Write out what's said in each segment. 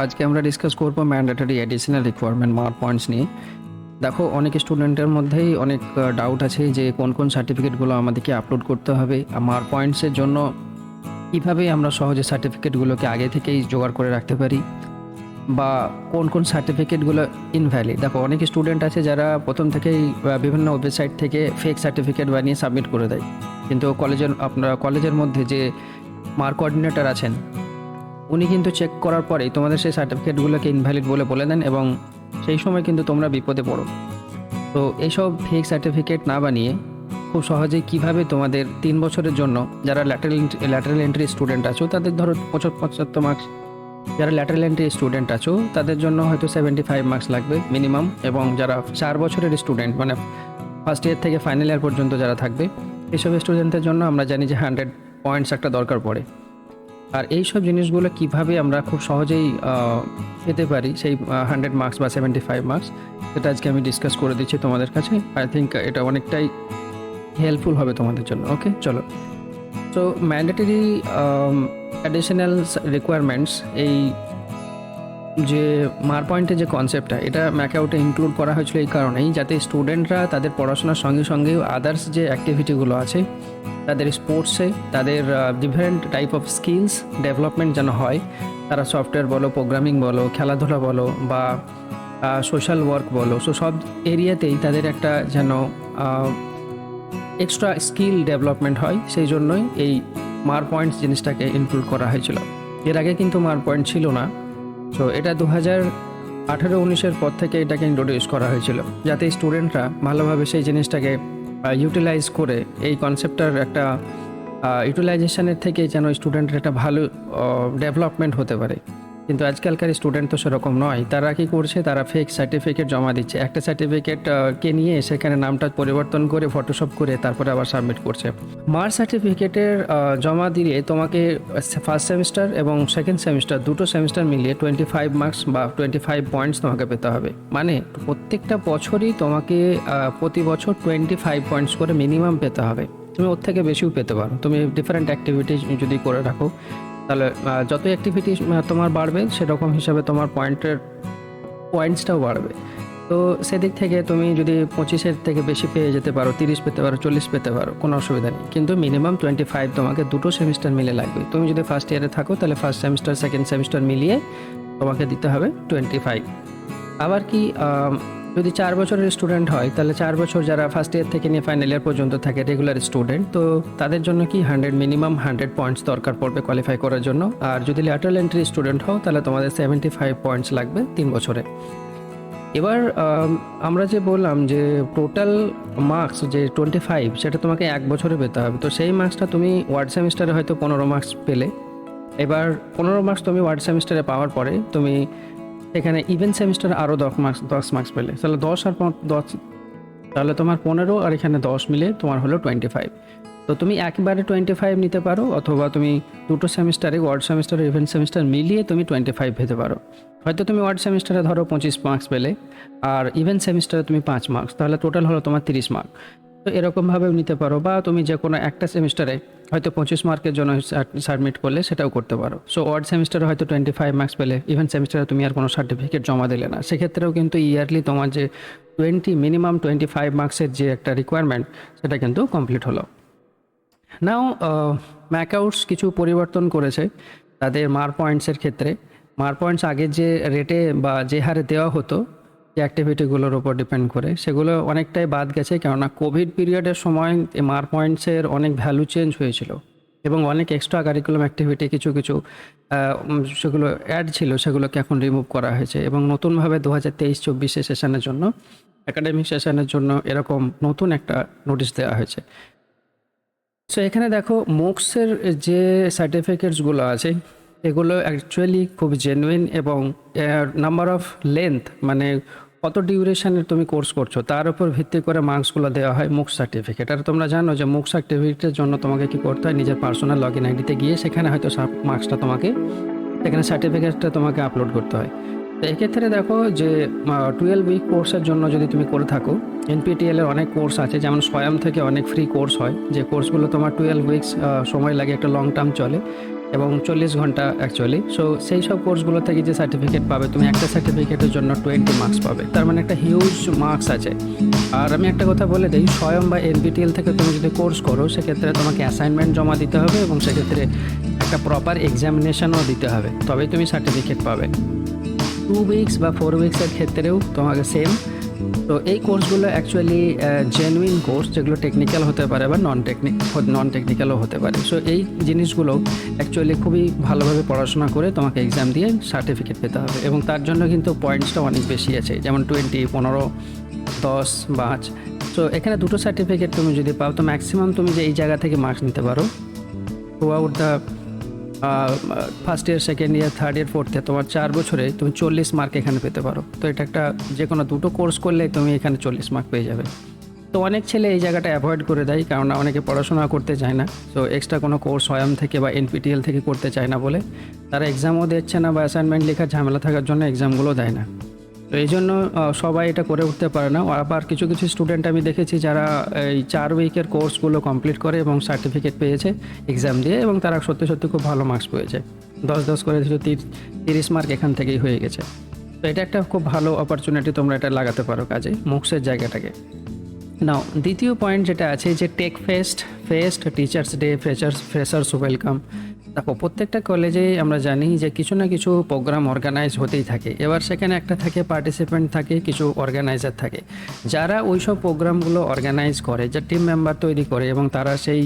আজকে আমরা ডিসকাস করব mandatory additional requirement mark points নিয়ে। দেখো, অনেক স্টুডেন্টের মধ্যেই অনেক ডাউট আছে যে কোন কোন সার্টিফিকেটগুলো আমাদেরকে আপলোড করতে হবে, মার্ক পয়েন্টসের জন্য কীভাবে আমরা সহজে সার্টিফিকেটগুলোকে আগে থেকেই জোগাড় করে রাখতে পারি, বা কোন কোন সার্টিফিকেটগুলো ইনভ্যালিড। দেখো, অনেক স্টুডেন্ট আছে যারা প্রথম থেকেই বিভিন্ন ওয়েবসাইট থেকে ফেক সার্টিফিকেট বানিয়ে সাবমিট করে দেয়, কিন্তু কলেজের মধ্যে যে মার্ক কোঅর্ডিনেটর আছেন উনি কিন্তু চেক করার পরেই তোমাদের সেই সার্টিফিকেটগুলোকে ইনভ্যালিড বলে দেন, এবং সেই সময় কিন্তু তোমরা বিপদে পড়ো। তো এইসব ফেক সার্টিফিকেট না বানিয়ে খুব সহজেই কিভাবে তোমাদের 3 বছরের জন্য, যারা ল্যাটারাল এন্ট্রি স্টুডেন্ট আছো তাদের ধরো 75 মার্কস, যারা ল্যাটারাল এন্ট্রি স্টুডেন্ট আছো তাদের জন্য হয়তো 75 মার্কস লাগবে মিনিমাম, এবং যারা 4 বছরের স্টুডেন্ট মানে ফার্স্ট ইয়ার থেকে ফাইনাল ইয়ার পর্যন্ত যারা থাকবে এইসব স্টুডেন্টদের জন্য আমরা জানি যে 100 পয়েন্টস একটা দরকার পড়ে। আর এই সব জিনিসগুলো কিভাবে আমরা খুব সহজেই পেতে পারি, সেই 100 মার্কস বা 75 মার্কস, সেটা আজকে আমি ডিসকাস করে দিচ্ছি তোমাদের কাছে। আই থিঙ্ক এটা অনেকটাই হেল্পফুল হবে তোমাদের জন্য। ওকে, চলো। সো ম্যান্ডেটরি অ্যাডিশনাল রিকোয়ারমেন্টস, এই যে মার্ক পয়েন্টের যে কনসেপ্টটা, এটা ম্যাকআউটে ইনক্লুড করা হয়েছিল এই কারণেই যাতে স্টুডেন্টরা তাদের পড়াশোনার সঙ্গে সঙ্গেও আদার্স যে অ্যাক্টিভিটিগুলো আছে, তাদের স্পোর্টসে তাদের different type of skills development যেন হয়। তারা সফটওয়্যার বলো, প্রোগ্রামিং বলো, খেলাধুলা বলো, বা সোশ্যাল ওয়ার্ক বলো, সো সব এরিয়াতেই তাদের একটা যেন এক্সট্রা স্কিল ডেভেলপমেন্ট হয়, সেই জন্যই এই মার্ক পয়েন্টস জিনিসটাকে ইনক্লুড করা হয়েছিল। এর আগে কিন্তু মার্ক পয়েন্ট ছিল না। সো এটা 2018-19 পর থেকে এটাকে ইন্ট্রোডিউস করা হয়েছিল, যাতে স্টুডেন্টরা ভালোভাবে সেই জিনিসটাকে ইউটিলাইজ করে এই কনসেপ্টটার একটা ইউটিলাইজেশনের থেকে যেন স্টুডেন্টের একটা ভালো ডেভেলপমেন্ট হতে পারে। কিন্তু আজকালকার স্টুডেন্ট তো সেরকম নয়। তারা কি করছে, তারা ফেক সার্টিফিকেট জমা দিচ্ছে, একটা সার্টিফিকেটকে নিয়ে সেখানে নামটা পরিবর্তন করে ফটোশপ করে তারপরে আবার সাবমিট করছে। মার্ক সার্টিফিকেটের জমা দিলে তোমাকে ফার্স্ট সেমিস্টার এবং সেকেন্ড সেমিস্টার দুটো সেমিস্টার মিলিয়ে 25 মার্কস বা 25 পয়েন্টস তোমাকে পেতে হবে। মানে প্রত্যেকটা বছরই তোমাকে প্রতি বছর 25 পয়েন্টস করে মিনিমাম পেতে হবে। তুমি ওর থেকে বেশিও পেতে পারো, তুমি ডিফারেন্ট অ্যাক্টিভিটিস যদি করে রাখো, তাহলে যত অ্যাক্টিভিটি তোমার বাড়বে সেরকম হিসাবে তোমার পয়েন্টসটাও বাড়বে। তো সেদিক থেকে তুমি যদি 25-এর থেকে বেশি পেয়ে যেতে পারো, 30 পেতে পারো, 40 পেতে পারো, কোনো অসুবিধা নেই, কিন্তু মিনিমাম 25 তোমাকে দুটো সেমিস্টার মিলে লাগবে। তুমি যদি ফার্স্ট ইয়ারে থাকো তাহলে ফার্স্ট সেমিস্টার সেকেন্ড সেমিস্টার মিলিয়ে তোমাকে দিতে হবে 25। আবার কি যদি 4 বছরের স্টুডেন্ট হয় তাহলে 4 বছর যারা ফার্স্ট ইয়ার থেকে নিয়ে ফাইনাল ইয়ার পর্যন্ত থাকে রেগুলার স্টুডেন্ট, তো তাদের জন্য কি মিনিমাম 100 পয়েন্টস দরকার পড়বে কোয়ালিফাই করার জন্য। আর যদি ল্যাটারাল এন্ট্রি স্টুডেন্ট হও তাহলে তোমাদের 75 পয়েন্টস লাগবে 3 বছরে। এবার আমরা যে বললাম যে টোটাল মার্কস যে 25, সেটা তোমাকে 1 বছরে পেতে হবে। তো সেই মার্কসটা তুমি ওয়ার্ড সেমিস্টারে হয়তো 15 মার্কস পেলে, এবার 15 মার্কস তুমি ওয়ার্ড সেমিস্টারে পাওয়ার পরে তুমি এখানে ইভেন্ট সেমিস্টার আরও 10 মার্কস পেলে, তাহলে 10 আর 10, তাহলে তোমার 15 আর এখানে 10 মিলে তোমার হলো 25। তো তুমি একবারে 25 নিতে পারো, অথবা তুমি দুটো সেমিস্টারে ওয়ার্ড সেমিস্টার ইভেন্ট সেমিস্টার মিলিয়ে তুমি 25 পেতে পারো। হয়তো তুমি ওয়ার্ড সেমিস্টারে ধরো 25 মার্কস পেলে, আর ইভেন্ট সেমিস্টারে তুমি 5 মার্কস, তাহলে টোটাল হলো তোমার 30 মার্ক। তো এরকমভাবেও নিতে পারো, বা তুমি যে কোনো একটা সেমিস্টারে হয়তো 25 মার্কের জন্য সাবমিট করলে সেটাও করতে পারো। সো ওয়ার্ড সেমিস্টারে হয়তো 25 মার্কস পেলে, ইভেন্ট সেমিস্টারে তুমি আর কোনো সার্টিফিকেট জমা দিলে না, সেক্ষেত্রেও কিন্তু ইয়ারলি তোমার যে মিনিমাম 25 মার্কসের যে একটা রিকোয়ারমেন্ট সেটা কিন্তু কমপ্লিট হলো। নাও ম্যাকআউটস কিছু পরিবর্তন করেছে তাদের মার্ক পয়েন্টসের ক্ষেত্রে। মার্ক পয়েন্টস আগে যে রেটে বা যে হারে দেওয়া হতো যে অ্যাক্টিভিটিগুলোর উপর ডিপেন্ড করে, সেগুলো অনেকটাই বাদ গেছে, কেননা কোভিড পিরিয়ডের সময় এই মার্ক পয়েন্টসের অনেক ভ্যালু চেঞ্জ হয়েছিল, এবং অনেক এক্সট্রা কারিকুলাম অ্যাক্টিভিটি কিছু সেগুলো অ্যাড ছিল, সেগুলোকে এখন রিমুভ করা হয়েছে, এবং নতুনভাবে 2023-24 সেশনের জন্য, একাডেমিক সেশনের জন্য এরকম নতুন একটা নোটিশ দেওয়া হয়েছে। সো এখানে দেখো, মোক্সের যে সার্টিফিকেটসগুলো আছে এগুলো অ্যাকচুয়ালি খুব জেনুইন, এবং নাম্বার অফ লেন্থ মানে কত ডিউরেশনের তুমি কোর্স করছো তার উপর ভিত্তি করে মার্কসগুলো দেওয়া হয় মুক্স সার্টিফিকেট। আর তোমরা জানো যে মুক্স সার্টিফিকেটের জন্য তোমাকে কি করতে হয়, নিজের পার্সোনাল লগ ইন আইডিতে গিয়ে সেখানে হয়তো মার্কসটা তোমাকে, সেখানে সার্টিফিকেটটা তোমাকে আপলোড করতে হয়। তো এক্ষেত্রে দেখো যে 12 উইক কোর্সের জন্য যদি তুমি করে থাকো, NPTEL এর অনেক কোর্স আছে, যেমন স্বয়ং থেকে অনেক ফ্রি কোর্স হয়, যে কোর্সগুলো তোমার 12 উইকস সময় লাগে, একটা লং টার্ম চলে। এবং 40 ঘন্টা অ্যাকচুয়ালি। সো সেই সব কোর্সগুলো থেকে যে সার্টিফিকেট পাবে, তুমি একটা সার্টিফিকেটের জন্য 20 মার্কস পাবে, তার মানে একটা হিউজ মার্কস আছে। আর আমি একটা কথা বলে দিই, স্বয়ং বা এনপিটিএল থেকে তুমি যদি কোর্স করো সেক্ষেত্রে তোমাকে অ্যাসাইনমেন্ট জমা দিতে হবে এবং সেক্ষেত্রে একটা প্রপার এক্সামিনেশনও দিতে হবে, তবেই তুমি সার্টিফিকেট পাবে। 2 উইকস বা 4 উইক্সের ক্ষেত্রেও তোমাকে সেম। তো এই কোর্সগুলো অ্যাকচুয়ালি জেনুইন কোর্স, যেগুলো টেকনিক্যাল হতে পারে বা নন টেকনিক্যালও হতে পারে। সো এই জিনিসগুলো অ্যাকচুয়ালি খুবই ভালোভাবে পড়াশোনা করে তোমাকে এক্সাম দিয়ে সার্টিফিকেট পেতে হবে, এবং তার জন্য কিন্তু পয়েন্টসটা অনেক বেশি আছে, যেমন 20, 15, 10, 5। সো এখানে দুটো সার্টিফিকেট তুমি যদি পাও তো ম্যাক্সিমাম তুমি যে এই জায়গা থেকে মার্কস নিতে পারো through out the first year, second year, third year, fourth year, তোমার 4 বছরে তুমি 40 মার্ক এখানে পেতে পারো। তো এটা একটা, যে কোনো দুটো কোর্স করলে তুমি এখানে 40 মার্ক পেয়ে যাবে। তো অনেক ছেলে এই জায়গাটা অ্যাভয়েড করে দেয়, কারণ অনেকে পড়াশোনা করতে চায় না। সো এক্সট্রা কোনো কোর্স স্বয়ং থেকে বা এনপিটিএল থেকে করতে চায় না বলে তারা এক্সামও দিচ্ছে না, বা অ্যাসাইনমেন্ট লেখার ঝামেলা থাকার জন্য এক্সামগুলো দেয় না। তো এই জন্য সবাই এটা করে উঠতে পারে না। আবার কিছু কিছু স্টুডেন্ট আমি দেখেছি যারা এই 4 উইকের কোর্সগুলো কমপ্লিট করে এবং সার্টিফিকেট পেয়েছে এক্সাম দিয়ে, এবং তারা সত্যি সত্যি খুব ভালো মার্কস পেয়েছে। 10 করে 30 মার্ক এখান থেকেই হয়ে গেছে। তো এটা একটা খুব ভালো অপরচুনিটি, তোমরা এটা লাগাতে পারো কাজে, মুক্সের জায়গাটাকে। নাও দ্বিতীয় পয়েন্ট যেটা আছে যে tech fest, teachers day, freshers welcome. দেখো, প্রত্যেকটা কলেজে আমরা জানি যে কিছু না কিছু প্রোগ্রাম অর্গানাইজ হতেই থাকে। এবার সেখানে একটা থাকে পার্টিসিপেন্ট থাকে, কিছু অর্গানাইজার থাকে, যারা ওই সব প্রোগ্রামগুলো অর্গানাইজ করে, যা টিম মেম্বার তৈরি করে, এবং তারা সেই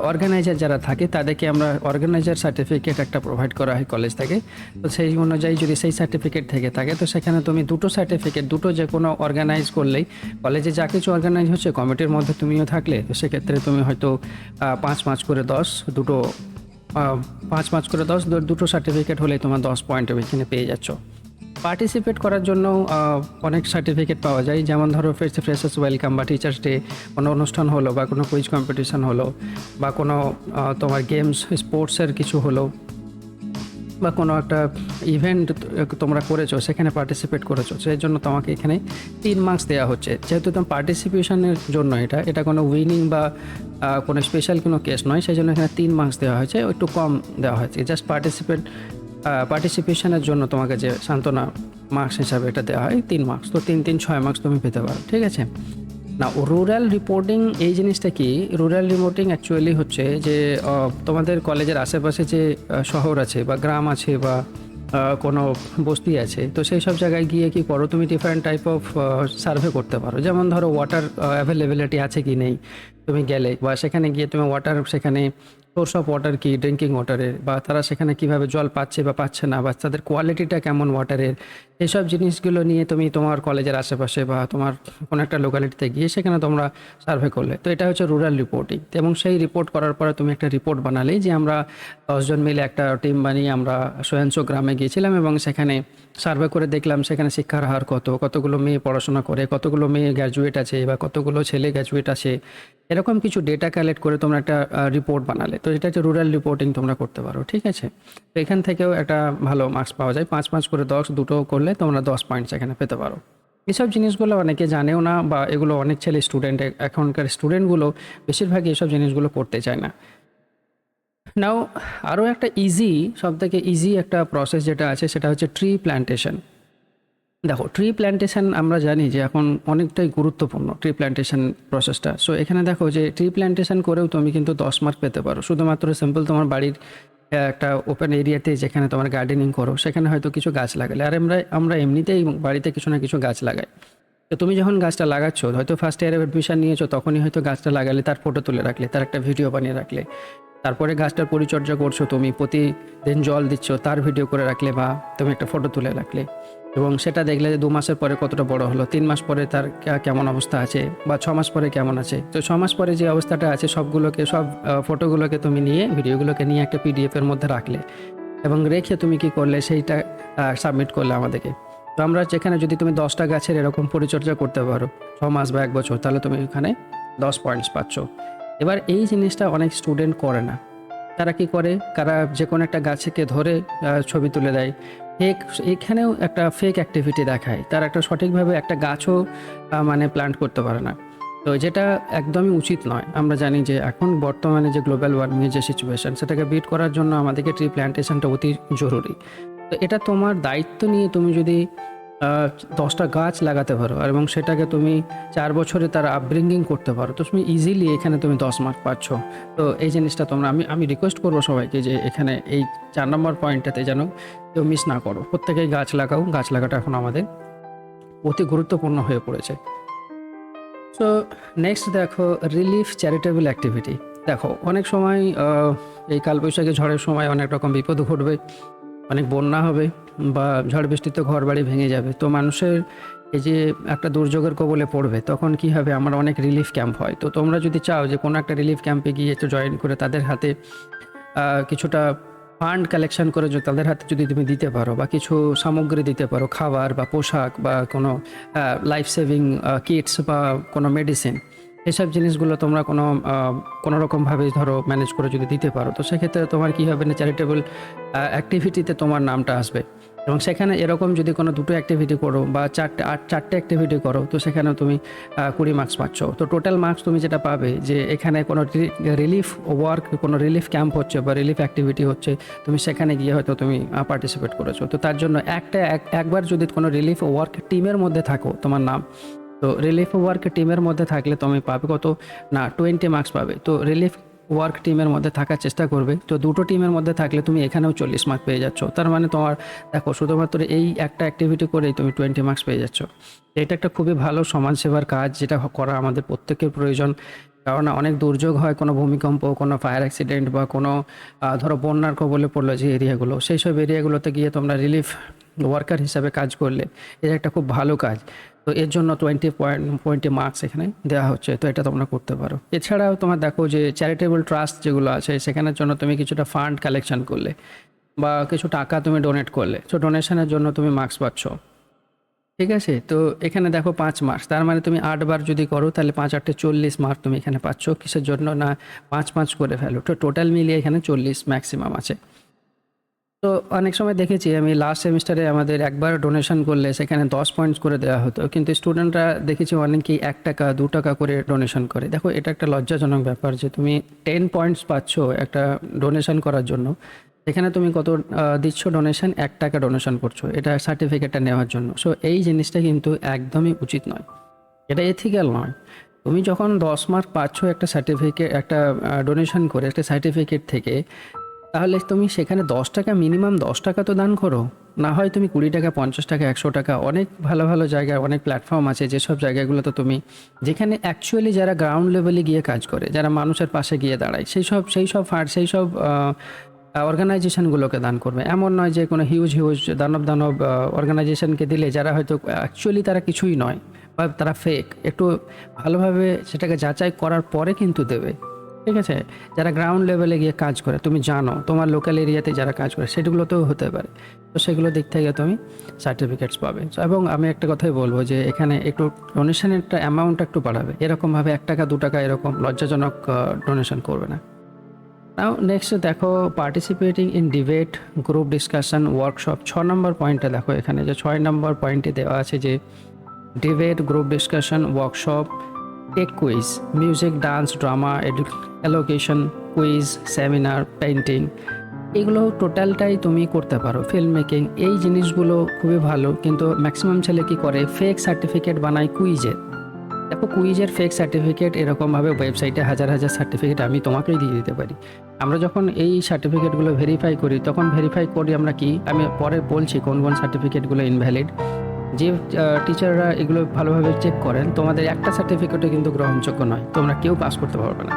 অর্গানাইজার যারা থাকে তাদেরকে আমরা অর্গানাইজার সার্টিফিকেট একটা প্রোভাইড করা হয় কলেজ থেকে। তো সেই অনুযায়ী যদি সেই সার্টিফিকেট থেকে থাকে তো সেখানে তুমি দুটো সার্টিফিকেট, দুটো যে কোনো অর্গানাইজ করলেই, কলেজে যা কিছু অর্গানাইজ হচ্ছে কমিটির মধ্যে তুমিও থাকলে, তো সেক্ষেত্রে তুমি হয়তো 5 করে 10, দুটো 5 করে 10, দুটো সার্টিফিকেট হলে তোমার 10 পয়েন্ট এখানে পেয়ে যাচ্ছ। পার্টিসিপেট করার জন্য অনেক সার্টিফিকেট পাওয়া যায়, যেমন ধরো ফ্রেশার্স ওয়েলকাম বা টিচার্স ডে, কোনো অনুষ্ঠান হলো বা কোনো কুইজ কম্পিটিশন হলো, বা কোনো তোমার গেমস স্পোর্টসের কিছু হলো, বা কোনো একটা ইভেন্ট তোমরা করেছো, সেখানে পার্টিসিপেট করেছো, সেই জন্য তোমাকে এখানে 3 মার্কস দেওয়া হচ্ছে। যেহেতু তোমার পার্টিসিপেশনের জন্য এটা কোনো উইনিং বা কোনো স্পেশাল কোনো কেস নয়, সেই জন্য এখানে 3 মার্কস দেওয়া হয়েছে, একটু কম দেওয়া হয়েছে। জাস্ট পার্টিসিপেশনের জন্য তোমাকে যে সান্ত্বনা মার্কস হিসাবে এটা দেওয়া হয় 3 মার্কস। তো 3, 6 মার্কস তুমি পেতে পারো, ঠিক আছে না। রুরাল রিপোর্টিং, এই জিনিসটা কি? রুরাল রিপোর্টিং অ্যাকচুয়ালি হচ্ছে যে তোমাদের কলেজের আশেপাশে যে শহর আছে বা গ্রাম আছে বা কোনো বস্তি আছে, তো সেই সব জায়গায় গিয়ে কি করো, তুমি ডিফারেন্ট টাইপ অফ সার্ভে করতে পারো। যেমন ধরো ওয়াটার অ্যাভেলেবিলিটি আছে কি নেই, তুমি গেলে, বা সেখানে গিয়ে তুমি ওয়াটার, সেখানে সোর্স অফ ওয়াটার কি ড্রিঙ্কিং ওয়াটারের, বা তারা সেখানে কিভাবে জল পাচ্ছে বা পাচ্ছে না, বা তাদের কোয়ালিটিটা কেমন ওয়াটারের, এইসব জিনিসগুলো নিয়ে তুমি তোমার কলেজের আশেপাশে বা তোমার কোনো একটা লোকালিটিতে গিয়ে সেখানে তোমরা সার্ভে করলে, তো এটা হচ্ছে রুরাল রিপোর্টিং। এবং সেই রিপোর্ট করার পরে তুমি একটা রিপোর্ট বানালে যে আমরা 10 জন মিলে একটা টিম বানিয়ে আমরা সোয়াংশ গ্রামে গিয়েছিলাম এবং সেখানে সার্ভে করে দেখলাম সেখানে শিক্ষার হার কতগুলো মেয়ে পড়াশোনা করে, কতগুলো মেয়ে গ্র্যাজুয়েট আছে বা কতগুলো ছেলে গ্র্যাজুয়েট আছে, এরকম কিছু ডেটা কালেক্ট করে তোমরা একটা রিপোর্ট বানালে, তো এটা হচ্ছে রুরাল রিপোর্টিং তোমরা করতে পারো, ঠিক আছে। তো এখান থেকেও একটা ভালো মার্কস পাওয়া যায়, 5 করে 10, দুটো করলে তোমরা 10 পয়েন্টস এখানে পেতে পারো। এসব জিনিসগুলো অনেকে জানেও না, বা এগুলো অনেক ছেলে এখনকার স্টুডেন্টগুলো বেশিরভাগই এসব জিনিসগুলো করতে চায় না। নাও আরও একটা সবথেকে ইজি একটা প্রসেস যেটা আছে সেটা হচ্ছে ট্রি প্ল্যান্টেশন। দেখো, ট্রি প্ল্যান্টেশন আমরা জানি যে এখন অনেকটাই গুরুত্বপূর্ণ ট্রি প্ল্যান্টেশন প্রসেসটা। সো এখানে দেখো যে ট্রি প্ল্যান্টেশন করেও তুমি কিন্তু 10 মার্ক পেতে পারো, শুধুমাত্র সিম্পল তোমার বাড়ির একটা ওপেন এরিয়াতে যেখানে তোমার গার্ডেনিং করো সেখানে হয়তো কিছু গাছ লাগালে। আর আমরা এমনিতেই বাড়িতে কিছু না কিছু গাছ লাগাই। তো তুমি যখন গাছটা লাগাচ্ছ, হয়তো ফার্স্ট ইয়ারে অ্যাডমিশন নিয়েছো, তখনই হয়তো গাছটা লাগালে, তার ফটো তুলে রাখলে, তার একটা ভিডিও বানিয়ে রাখলে, তারপরে গাছটার পরিচর্যা করছো, তুমি প্রতিদিন জল দিচ্ছ, তার ভিডিও করে রাখলে, বা তুমি একটা ফটো তুলে রাখলে, এবং সেটা দেখলে যে 2 মাসের পরে কতটা বড় হলো, 3 মাস পরে তার কেমন অবস্থা আছে, বা 6 মাস পরে কেমন আছে। তো 6 মাস পরে যে অবস্থাটা আছে সব ফটোগুলোকে তুমি নিয়ে, ভিডিওগুলোকে নিয়ে একটা পিডিএফের মধ্যে রাখলে, এবং রেখে তুমি কি করলে সেইটা সাবমিট করলে আমাদেরকে। তো আমরা যেখানে যদি তুমি 10টা গাছের এরকম পরিচর্যা করতে পারো 6 মাস বা 1 বছর, তাহলে তুমি এখানে 10 পয়েন্টস পাচ্ছ। এবার এই জিনিসটা অনেক স্টুডেন্ট করে না। তারা কি করে, তারা যে কোনো একটা গাছকে ধরে ছবি তুলে দেয়, এখানেও একটা ফেক অ্যাক্টিভিটি দেখায়, তারা একটা সঠিকভাবে একটা গাছও মানে প্ল্যান্ট করতে পারে না। তো যেটা একদমই উচিত নয়। আমরা জানি যে এখন বর্তমানে যে গ্লোবাল ওয়ার্মিংয়ের যে সিচুয়েশন, সেটাকে বিট করার জন্য আমাদেরকে ট্রি প্ল্যান্টেশনটা অতি জরুরি। তো এটা তোমার দায়িত্ব নিয়ে তুমি যদি 10টা গাছ লাগাতে পারো আর এবং সেটাকে তুমি 4 বছরে তার আপব্রিঙ্গিং করতে পারো, তো তুমি ইজিলি এখানে তুমি 10 মার্ক পাচ্ছ। তো এই জিনিসটা তোমরা আমি রিকোয়েস্ট করবো সবাইকে যে এখানে এই 4 নম্বর পয়েন্টটাতে যেন কেউ মিস না করো। প্রত্যেকেই গাছ লাগাও, গাছ লাগাটা এখন আমাদের অতি গুরুত্বপূর্ণ হয়ে পড়েছে। সো নেক্সট দেখো রিলিফ চ্যারিটেবল অ্যাক্টিভিটি। দেখো অনেক সময় এই কালবৈশাখী ঝড়ের সময় অনেক রকম বিপদ ঘটবে, অনেক বন্যা হবে বা ঝড় বৃষ্টিতে ঘর বাড়ি ভেঙে যাবে। তো মানুষের এই যে একটা দুর্যোগের কবলে পড়বে, তখন কি হবে, আমার অনেক রিলিফ ক্যাম্প হয়। তো তোমরা যদি চাও যে কোনো একটা রিলিফ ক্যাম্পে গিয়ে একটু জয়েন করে তাদের হাতে কিছুটা ফান্ড কালেকশন করে তাদের হাতে যদি তুমি দিতে পারো বা কিছু সামগ্রী দিতে পারো, খাবার বা পোশাক বা কোনো লাইফ সেভিং কিটস বা কোনো মেডিসিন, এসব জিনিসগুলো তোমরা কোনো রকমভাবে ধরো ম্যানেজ করে যদি দিতে পারো, তো সেক্ষেত্রে তোমার কী হবে না, চ্যারিটেবল অ্যাক্টিভিটিতে তোমার নামটা আসবে। এবং সেখানে এরকম যদি কোনো 2টো অ্যাক্টিভিটি করো বা 4টে অ্যাক্টিভিটি করো, তো সেখানে তুমি 20 মার্কস পাচ্ছ। তো টোটাল মার্কস তুমি যেটা পাবে যে এখানে কোনো রিলিফ ওয়ার্ক, কোনো রিলিফ ক্যাম্প হচ্ছে বা রিলিফ অ্যাক্টিভিটি হচ্ছে, তুমি সেখানে গিয়ে হয়তো তুমি পার্টিসিপেট করেছো। তো তার জন্য একবার যদি কোনো রিলিফ ওয়ার্ক টিমের মধ্যে থাকো তোমার নাম, তো রিলিফ ওয়ার্ক টিমের মধ্যে থাকলে তুমি পাবে কত না 20 মার্কস পাবে। তো রিলিফ ওয়ার্ক টিমের মধ্যে থাকার চেষ্টা করবে। তো 2টো টিমের মধ্যে থাকলে তুমি এখানেও 40 মার্ক পেয়ে যাচ্ছ। তার মানে তোমার দেখো শুধুমাত্র এই একটা অ্যাক্টিভিটি করেই তুমি 20 মার্কস পেয়ে যাচ্ছ। এটা একটা খুবই ভালো সমাজসেবার কাজ, যেটা করা আমাদের প্রত্যেকের প্রয়োজন। কারণ অনেক দুর্যোগ হয়, কোনো ভূমিকম্প, কোনো ফায়ার অ্যাক্সিডেন্ট বা কোনো ধরো বন্যার কবলে পড়লো যে এরিয়াগুলো, সেই সব এরিয়াগুলোতে গিয়ে তোমরা রিলিফ ওয়ার্কার হিসাবে কাজ করলে এটা একটা খুব ভালো কাজ। তো এর জন্য 20 মার্কস এখানে দেওয়া হচ্ছে। তো এটা তোমরা করতে পারো। এছাড়াও তোমার দেখো যে চ্যারিটেবল ট্রাস্ট যেগুলো আছে, সেখানের জন্য তুমি কিছুটা ফান্ড কালেকশন করলে বা কিছু টাকা তুমি ডোনেট করলে, তো ডোনেশনের জন্য তুমি মার্কস পাচ্ছ। ঠিক আছে, তো এখানে দেখো 5 মার্কস, তার মানে তুমি 8 বার যদি করো তাহলে 5 8 40 মার্ক তুমি এখানে পাচ্ছ। কিসের জন্য না 5 করে ফেলো। তো টোটাল মিলিয়ে এখানে 40 ম্যাক্সিমাম আছে। তো অনেক সময় দেখেছি আমি লাস্ট সেমিস্টারে আমাদের একবার ডোনেশন করলে সেখানে 10 পয়েন্টস করে দেওয়া হতো, কিন্তু স্টুডেন্টরা দেখেছি অনেকেই 1 টাকা 2 টাকা করে ডোনেশন করে। দেখো এটা একটা লজ্জাজনক ব্যাপার যে তুমি 10 পয়েন্টস পাচ্ছ একটা ডোনেশন করার জন্য, এখানে তুমি কত দিচ্ছ ডোনেশন, 1 টাকা ডোনেশন করছো এটা সার্টিফিকেটটা নেওয়ার জন্য। সো এই জিনিসটা কিন্তু একদমই উচিত নয়, এটা এথিক্যাল নয়। তুমি যখন 10 মার্ক পাচ্ছ একটা সার্টিফিকেট, একটা ডোনেশন করে একটা সার্টিফিকেট থেকে, তাহলে তুমি সেখানে 10 টাকা, মিনিমাম 10 টাকা তো দান করো। না হয় তুমি 20 টাকা, 50 টাকা, 100 টাকা, অনেক ভালো ভালো জায়গায় অনেক প্ল্যাটফর্ম আছে যেসব জায়গাগুলোতে তুমি, যেখানে অ্যাকচুয়ালি যারা গ্রাউন্ড লেভেলে গিয়ে কাজ করে, যারা মানুষের পাশে গিয়ে দাঁড়ায়, সেই সব অর্গানাইজেশনগুলোকে দান করবে। এমন নয় যে কোনো হিউজ দানব অর্গানাইজেশনকে দিলে যারা হয়তো অ্যাকচুয়ালি তারা কিছুই নয় বা তারা ফেক, একটু ভালোভাবে সেটাকে যাচাই করার পরে কিন্তু দেবে। ঠিক আছে, যারা গ্রাউন্ড লেভেলে গিয়ে কাজ করে, তুমি জানো তোমার লোকাল এরিয়াতে যারা কাজ করে, সেগুলোতেও হতে পারে। তো সেগুলো দিক থেকে তুমি সার্টিফিকেটস পাবে। এবং আমি একটা কথাই বলবো যে এখানে একটু ডোনেশনের একটা অ্যামাউন্টটা একটু বাড়াবে। এরকমভাবে 1 টাকা 2 টাকা এরকম লজ্জাজনক ডোনেশন করবে না। নাও নেক্সট দেখো participating in debate, group discussion, workshop. 6 নম্বর পয়েন্টটা দেখো এখানে যে 6 নম্বর পয়েন্টে দেওয়া আছে যে debate, group discussion, workshop, tech quiz, music, dance, drama, elocution, quiz, seminar, painting, এগুলো টোটালটাই তুমি করতে পারো। ফিল্ম মেকিং, এই জিনিসগুলো খুবই ভালো, কিন্তু ম্যাক্সিমাম ছেলে কী করে, ফেক সার্টিফিকেট বানায় কুইজের। দেখো কুইজের ফেক সার্টিফিকেট এরকমভাবে ওয়েবসাইটে হাজার হাজার সার্টিফিকেট আমি তোমাকেই দিয়ে দিতে পারি। আমরা যখন এই সার্টিফিকেটগুলো ভেরিফাই করি, তখন ভেরিফাই করি আমরা কি, আমি পরে বলছি কোন কোন সার্টিফিকেটগুলো ইনভ্যালিড। যে টিচাররা এগুলো ভালোভাবে চেক করেন, তোমাদের একটা সার্টিফিকেটও কিন্তু গ্রহণযোগ্য নয়, তোমরা কেউ পাস করতে পারবে না।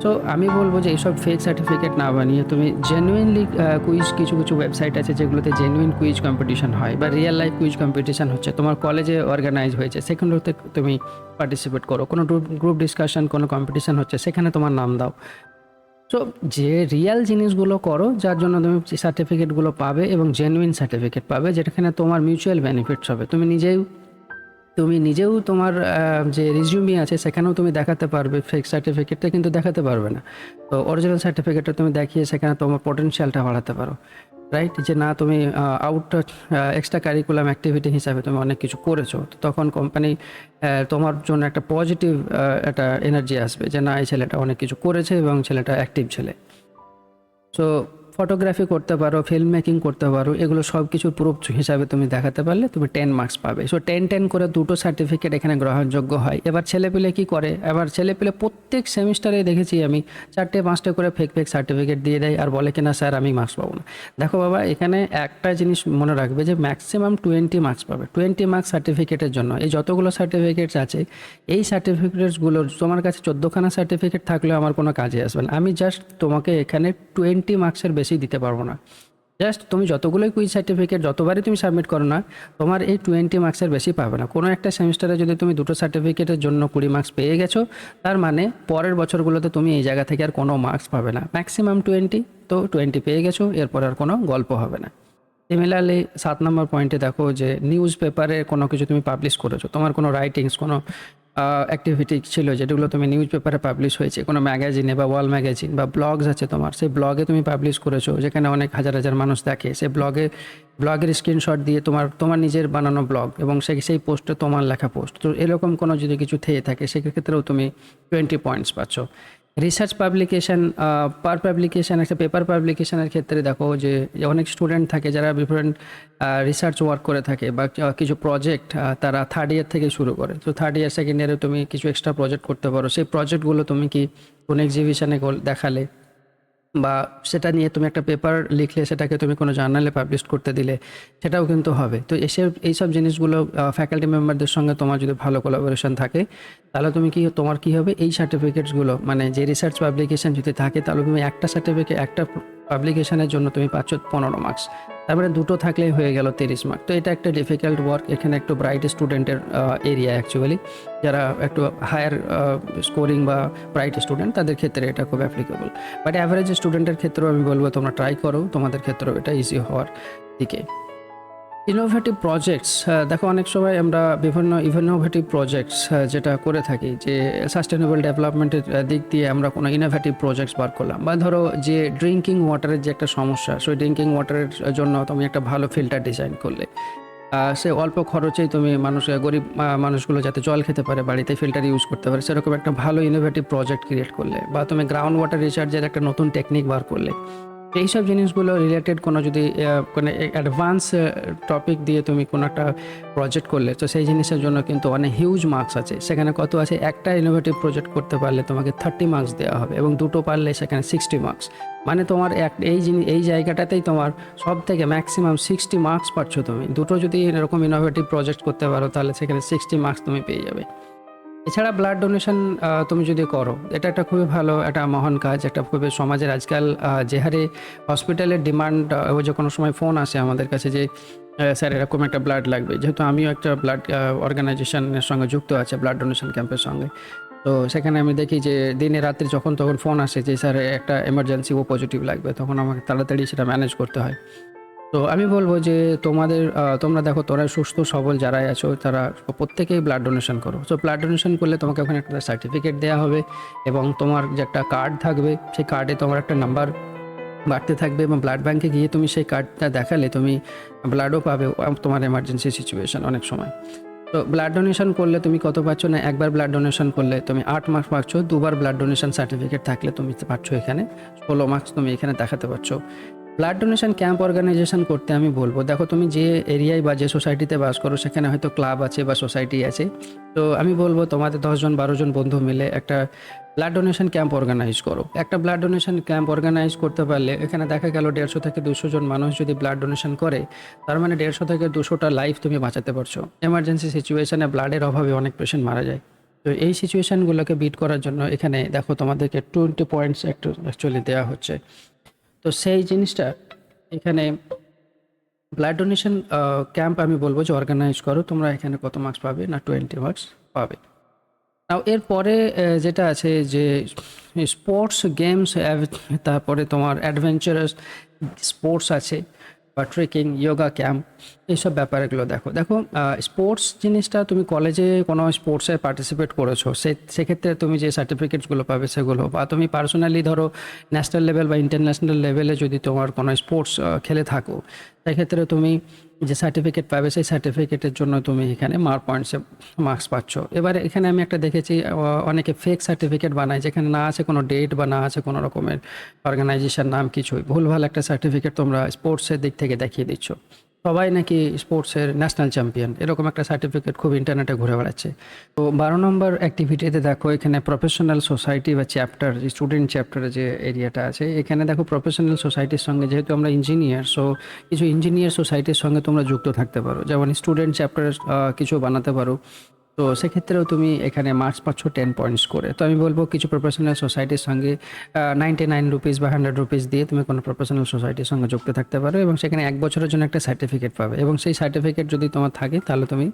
সো আমি বলবো যে এইসব ফেক সার্টিফিকেট না বানিয়ে তুমি জেনুইনলি কুইজ, কিছু কিছু ওয়েবসাইট আছে যেগুলোতে জেনুইন কুইজ কম্পিটিশন হয় বা রিয়েল লাইফ কুইজ কম্পিটিশন হচ্ছে, তোমার কলেজে অর্গানাইজ হয়েছে, সেখানগুলোতে তুমি পার্টিসিপেট করো। কোনো গ্রুপ ডিসকাশন, কোনো কম্পিটিশন হচ্ছে, সেখানে তোমার নাম দাও। সো যে রিয়েল জিনিসগুলো করো, যার জন্য তুমি সার্টিফিকেটগুলো পাবে এবং জেনুইন সার্টিফিকেট পাবে, যেখানে তোমার মিউচুয়াল বেনিফিটস হবে। তুমি নিজেও তোমার যে রিজিউমি আছে সেখানেও তুমি দেখাতে পারবে, ফেক সার্টিফিকেটটা কিন্তু দেখাতে পারবে না। তো অরিজিনাল সার্টিফিকেটটা তুমি দেখিয়ে সেখানে তোমার পটেনশিয়ালটা বাড়াতে পারো। রাইট? যে না তুমি আউট এক্সট্রা কারিকুলাম অ্যাক্টিভিটি হিসাবে তুমি অনেক কিছু করেছো, তো তখন কোম্পানি তোমার জন্য একটা পজিটিভ একটা এনার্জি আসবে যে না এই ছেলেটা অনেক কিছু করেছে এবং ছেলেটা অ্যাক্টিভ ছেলে। সো ফটোগ্রাফি করতে পারো, ফিল্ম মেকিং করতে পারো, এগুলো সব কিছুর প্রুফ হিসাবে তুমি দেখাতে পারলে তুমি 10 মার্কস পাবে। সো 10 করে দুটো সার্টিফিকেট এখানে গ্রহণযোগ্য হয়। এবার ছেলেপিলে কি করে, এবার ছেলেপিলে প্রত্যেক সেমিস্টারে দেখেছি আমি 4-5টা করে ফেক সার্টিফিকেট দিয়ে দেয় আর বলে কিনা স্যার আমি মার্কস পাবো না। দেখো বাবা, এখানে একটা জিনিস মনে রাখবে যে ম্যাক্সিমাম 20 মার্কস পাবে। 20 মার্কস সার্টিফিকেটের জন্য এই যতগুলো সার্টিফিকেটস আছে, এই সার্টিফিকেটসগুলোর তোমার কাছে 14খানা সার্টিফিকেট থাকলেও আমার কোনো কাজে আসবে না। আমি জাস্ট তোমাকে এখানে 20 মার্কসের বেশি দিতে পারবো না। জাস্ট তুমি যতগুলোই কুইজ সার্টিফিকেট যতবারই তুমি সাবমিট করো না, তোমার এই 20 মার্কসের বেশি পাবে না। কোনো একটা সেমিস্টারে যদি তুমি দুটো সার্টিফিকেটের জন্য 20 মার্কস পেয়ে গেছো, তার মানে পরের বছরগুলোতে তুমি এই জায়গা থেকে আর কোনো মার্কস পাবে না, ম্যাক্সিমাম 20। তো 20 পেয়ে গেছো, এরপর আর কোনো গল্প হবে না। সিমিলারলি 7 নম্বর পয়েন্টে দেখো যে নিউজ পেপারে কোনো কিছু তুমি পাবলিশ করেছো, তোমার কোনো রাইটিংস, কোনো অ্যাক্টিভিটি ছিল যেগুলো তুমি নিউজ পেপারে পাবলিশ হয়েছে, কোনো ম্যাগাজিনে বা ওয়াল ম্যাগাজিন বা ব্লগস আছে তোমার, সেই ব্লগে তুমি পাবলিশ করেছো যেখানে অনেক হাজার মানুষ দেখে, সেই ব্লগের স্ক্রিনশট দিয়ে তোমার নিজের বানানো ব্লগ এবং সেই পোস্টে তোমার লেখা পোস্ট, তো এরকম কোনো যদি কিছু থেকে থাকে সেক্ষেত্রেও তুমি 20 পয়েন্টস পাচ্ছ। রিসার্চ পাবলিকেশন, পার পাবলিকেশন, একটা পেপার পাবলিকেশনের ক্ষেত্রে দেখো যে অনেক স্টুডেন্ট থাকে যারা ডিফারেন্ট রিসার্চ ওয়ার্ক করে থাকে বা কিছু প্রজেক্ট তারা থার্ড ইয়ার থেকে শুরু করে। তো থার্ড ইয়ার সেকেন্ড ইয়ারে তুমি কিছু এক্সট্রা প্রজেক্ট করতে পারো। সেই প্রজেক্টগুলো তুমি কি কোনো এক্সিবিশনে দেখালে বা সেটা নিয়ে তুমি একটা পেপার লিখলে, সেটাকে তুমি কোনো জার্নালে পাবলিশ করতে দিলে, সেটাও কিন্তু হবে। তো এইসব জিনিসগুলো ফ্যাকাল্টি মেম্বারদের সঙ্গে তোমার যদি ভালো কোলাবোরেশন থাকে, তাহলে তোমার কি হবে, এই সার্টিফিকেটসগুলো মানে যে রিসার্চ পাবলিকেশন যদি থাকে, তাহলে তুমি একটা সার্টিফিকেট, একটা পাবলিকেশনের জন্য তুমি পাচ্ছ 15 মার্কস। তারপরে দুটো থাকলেই হয়ে গেল 30 মার্ক। তো এটা একটা ডিফিকাল্ট ওয়ার্ক, এখানে একটু ব্রাইট স্টুডেন্টের এরিয়া অ্যাকচুয়ালি, যারা একটু হায়ার স্কোরিং বা ব্রাইট স্টুডেন্ট, তাদের ক্ষেত্রে এটা খুব অ্যাপ্লিকেবল। বাট অ্যাভারেজ স্টুডেন্টের ক্ষেত্রেও আমি বলবো তোমরা ট্রাই করো, তোমাদের ক্ষেত্রেও এটা ইজি হওয়ার দিকে। ইনোভেটিভ প্রজেক্টস, দেখো অনেক সময় আমরা বিভিন্ন ইনোভেটিভ প্রজেক্টস যেটা করে থাকি, যে সাস্টেনেবল ডেভেলপমেন্টের দিক দিয়ে আমরা কোনো ইনোভেটিভ প্রজেক্টস বার করলাম, বা ধরো যে ড্রিঙ্কিং ওয়াটারের যে একটা সমস্যা, সেই ড্রিঙ্কিং ওয়াটারের জন্য তুমি একটা ভালো ফিল্টার ডিজাইন করলে, সে অল্প খরচেই তুমি গরিব মানুষগুলো যাতে জল খেতে পারে, বাড়িতে ফিল্টার ইউজ করতে পারে, সেরকম একটা ভালো ইনোভেটিভ প্রজেক্ট ক্রিয়েট করলে, বা তুমি গ্রাউন্ড ওয়াটার রিচার্জের একটা নতুন টেকনিক বার করলে, এইসব জিনিসগুলো রিলেটেড কোনো যদি কোনো অ্যাডভান্স টপিক দিয়ে তুমি কোনো একটা প্রজেক্ট করলে, তো সেই জিনিসের জন্য কিন্তু অনেক হিউজ মার্কস আছে। সেখানে কত আছে, একটা ইনোভেটিভ প্রজেক্ট করতে পারলে তোমাকে 30 মার্কস দেওয়া হবে এবং দুটো পারলে সেখানে 60 মার্কস। মানে তোমার এই জায়গাটাতেই তোমার সব থেকে ম্যাক্সিমাম 60 মার্কস পাচ্ছ তুমি। দুটো যদি এরকম ইনোভেটিভ প্রজেক্ট করতে পারো, তাহলে সেখানে 60 মার্কস তুমি পেয়ে যাবে। এছাড়া ব্লাড ডোনেশন তুমি যদি করো, এটা একটা খুবই ভালো একটা মহান কাজ, একটা খুবই সমাজের আজকাল যে হারে হসপিটালের ডিমান্ড, যে কোনো সময় ফোন আসে আমাদের কাছে যে স্যার এরকম একটা ব্লাড লাগবে, যেহেতু আমিও একটা ব্লাড অর্গানাইজেশনের সঙ্গে যুক্ত আছে, ব্লাড ডোনেশন ক্যাম্পের সঙ্গে। তো সেখানে আমি দেখি যে দিনে রাত্রি তখন ফোন আসে যে স্যার একটা এমার্জেন্সি ও পজিটিভ লাগবে, তখন আমাকে তাড়াতাড়ি সেটা ম্যানেজ করতে হয়। তো আমি বলবো যে তোমরা দেখো, তোরা সুস্থ সবল যারাই আছো তারা প্রত্যেকেই ব্লাড ডোনেশন করো। সো ব্লাড ডোনেশন করলে তোমাকে ওখানে একটা সার্টিফিকেট দেওয়া হবে এবং তোমার যে একটা কার্ড থাকবে, সেই কার্ডে তোমার একটা নাম্বার বাড়তে থাকবে এবং ব্লাড ব্যাঙ্কে গিয়ে তুমি সেই কার্ডটা দেখালে তুমি ব্লাডও পাবে তোমার এমার্জেন্সি সিচুয়েশন অনেক সময়। তো ব্লাড ডোনেশন করলে তুমি কত পাচ্ছ না, একবার ব্লাড ডোনেশন করলে তুমি 8 মার্কস পাচ্ছ, দুবার ব্লাড ডোনেশন সার্টিফিকেট থাকলে তুমি পাচ্ছ এখানে 16 মার্কস তুমি এখানে দেখাতে পারছো। ব্লাড ডোনেশন ক্যাম্প অর্গানাইজেশন করতে আমি বলবো, দেখো তুমি যে এরিয়ায় বা যে সোসাইটিতে বাস করো সেখানে হয়তো ক্লাব আছে বা সোসাইটি আছে, তো আমি বলবো তোমাদের 10-12 জন বন্ধু মিলে একটা ব্লাড ডোনেশন ক্যাম্প অর্গানাইজ করো। একটা ব্লাড ডোনেশন ক্যাম্প অর্গানাইজ করতে পারলে এখানে দেখা গেল 150 থেকে 200 জন মানুষ যদি ব্লাড ডোনেশন করে, তার মানে 150 থেকে 200টা লাইফ তুমি বাঁচাতে পারছো। এমার্জেন্সি সিচুয়েশনে ব্লাডের অভাবে অনেক পেশেন্ট মারা যায়। তো এই সিচুয়েশনগুলোকে বিট করার জন্য এখানে দেখো তোমাদেরকে 20 পয়েন্টস একটু অ্যাকচুয়ালি দেওয়া হচ্ছে। তো সেই জিনিসটা এখানে ব্লাড ডোনেশন ক্যাম্প আমি বলবো যে অর্গানাইজ করো। তোমরা এখানে কত মার্কস পাবে না, 20 মার্কস পাবে। নাও এরপরে যেটা আছে যে স্পোর্টস গেমস, তারপরে তোমার অ্যাডভেঞ্চারাস স্পোর্টস আছে। বা ট্রেকিং, যোগা ক্যাম্প, এইসব ব্যাপারগুলো দেখো। স্পোর্টস জিনিসটা তুমি কলেজে কোনো স্পোর্টসে পার্টিসিপেট করেছো, সেক্ষেত্রে তুমি যে সার্টিফিকেটসগুলো পাবে সেগুলো, বা তুমি পার্সোনালি ধরো ন্যাশনাল লেভেল বা ইন্টারন্যাশনাল লেভেলে যদি তোমার কোনো স্পোর্টস খেলে থাকো, সেক্ষেত্রে তুমি যে সার্টিফিকেট পাবে সেই সার্টিফিকেটের জন্য তুমি এখানে পয়েন্টসে মার্কস পাচ্ছ। এবার এখানে আমি একটা দেখেছি অনেকে ফেক সার্টিফিকেট বানায়, যেখানে না আছে কোনো ডেট বা না আছে কোনো রকমের অর্গানাইজেশন নাম, কিছুই ভুলভাল একটা সার্টিফিকেট তোমরা স্পোর্টসের দিক থেকে দেখিয়ে দিচ্ছ। সবাই নাকি স্পোর্টসের ন্যাশনাল চ্যাম্পিয়ন, এরকম একটা সার্টিফিকেট খুব ইন্টারনেটে ঘুরে বেড়াচ্ছে। তো 12 নম্বর অ্যাক্টিভিটিতে দেখো এখানে প্রফেশনাল সোসাইটি বা চ্যাপ্টার, যে স্টুডেন্ট চ্যাপ্টারের যে এরিয়াটা আছে, এখানে দেখো প্রফেশনাল সোসাইটির সঙ্গে, যেহেতু আমরা ইঞ্জিনিয়ার, সো কিছু ইঞ্জিনিয়ার সোসাইটির সঙ্গে তোমরা যুক্ত থাকতে পারো, যেমন স্টুডেন্ট চ্যাপ্টারের কিছু বানাতে পারো। তো সেক্ষেত্রেও তুমি এখানে মার্কস পাচ্ছ 10 পয়েন্টস করে। তো আমি বলবো কিছু প্রফেশনাল সোসাইটির সঙ্গে 99 রুপিস বা 100 রুপিস দিয়ে তুমি কোনো প্রফেশনাল সোসাইটির সঙ্গে যুক্ত থাকতে পারো, এবং সেখানে 1 বছরের জন্য একটা সার্টিফিকেট পাবে, এবং সেই সার্টিফিকেট যদি তোমার থাকে তাহলে তুমি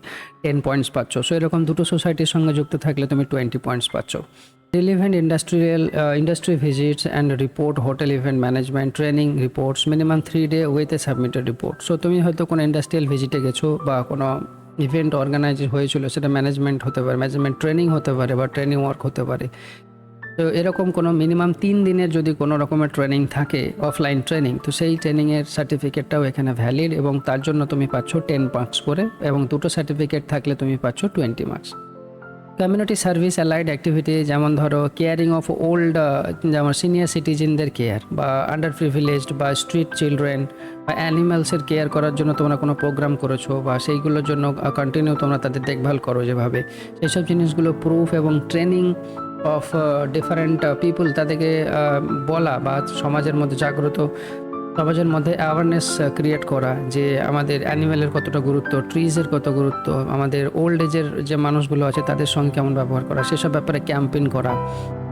10 পয়েন্টস পাচ্ছ। সো এরকম দুটো সোসাইটির সঙ্গে যুক্ত থাকলে তুমি 20 পয়েন্টস পাচ্ছ। Relevant industry visits and report, hotel event management training reports, minimum 3 day with a submitted report. So তুমি হয়তো কোনো ইন্ডাস্ট্রিয়াল ভিজিটে গেছো বা কোনো ইভেন্ট অর্গানাইজ হয়েছিল, সেটা ম্যানেজমেন্ট হতে পারে, ম্যানেজমেন্ট ট্রেনিং হতে পারে, বা ট্রেনিং ওয়ার্ক হতে পারে। তো এরকম কোনো মিনিমাম 3 দিনের যদি কোনো রকমের ট্রেনিং থাকে, অফলাইন ট্রেনিং, তো সেই ট্রেনিংয়ের সার্টিফিকেটটাও এখানে ভ্যালিড, এবং তার জন্য তুমি পাচ্ছ 10 মার্কস করে, এবং দুটো সার্টিফিকেট থাকলে তুমি পাচ্ছ 20 marks. Community service allied activity, যেমন ধরো কেয়ারিং অফ ওল্ড, যেমন সিনিয়র সিটিজেনদের কেয়ার, বা আন্ডার প্রিভিলেজড বা স্ট্রিট চিলড্রেন, বা অ্যানিমালসের কেয়ার করার জন্য তোমরা কোনো প্রোগ্রাম করেছো, বা সেইগুলোর জন্য কন্টিনিউ তোমরা তাদের দেখভাল করো যেভাবে, সেই সব জিনিসগুলো প্রুফ এবং ট্রেনিং অফ ডিফারেন্ট পিপল, তাদেরকে বলা বা সমাজের মধ্যে সমাজের মধ্যে অ্যাওয়ারনেস ক্রিয়েট করা যে আমাদের অ্যানিমেলের কতটা গুরুত্ব, ট্রিজের কত গুরুত্ব, আমাদের ওল্ড এজের যে মানুষগুলো আছে তাদের সঙ্গে কেমন ব্যবহার করা, সেসব ব্যাপারে ক্যাম্পেইন করা।